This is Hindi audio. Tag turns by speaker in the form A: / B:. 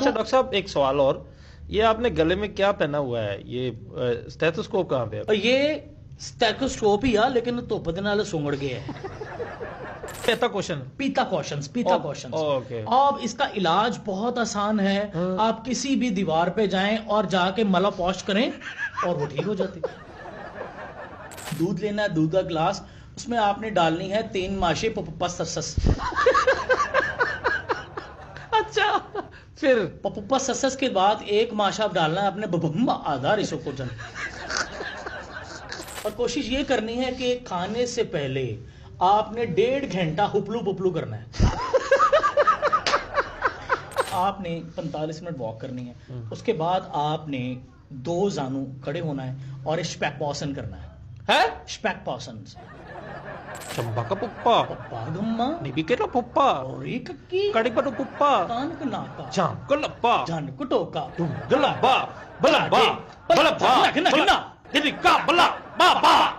A: अच्छा डॉक्टर साहब, एक सवाल और, ये आपने गले में क्या पहना हुआ है? ये स्टेथोस्कोप कहाँ पे है?
B: ये स्टेथोस्कोप ही है, लेकिन धुप दे नाल सुंगड़ गया है।
A: पीता क्वेश्चन।
B: पीता क्वेश्चंस।
A: ओके।
B: अब इसका इलाज बहुत आसान है। आप किसी भी दीवार पे जाएं और जाके मला पॉश करें और वो ठीक हो जाती है। दूध लेना है, दूध का गिलास, उसमें आपने डालनी है 3 माशे पपुप्पा ससस।
A: अच्छा, फिर
B: पपुप्पा ससस के बाद 1 माशा आप डालना है अपने बबम्मा आधार इसोकोजन। और कोशिश ये करनी है कि खाने से पहले आपने 1.5 घंटा हुपलू पुपलू करना है। आपने 45 मिनट वॉक करनी है, उसके बाद आपने 2 जानू खड़े होना है और स्पैकपॉसन करना है। स्पैकपॉसन।
A: चंबा का पुप्पा,
B: पप्पा गम्मा,
A: निबिके का पुप्पा,
B: और एक कक्की,
A: कड़ी पर पुप्पा,
B: कान का नाका,
A: जाम को लप्पा,
B: जान को टोका,
A: गलबा, बलबा, बलबा,
B: बलबा,
A: बलबा, बला, बा, बा।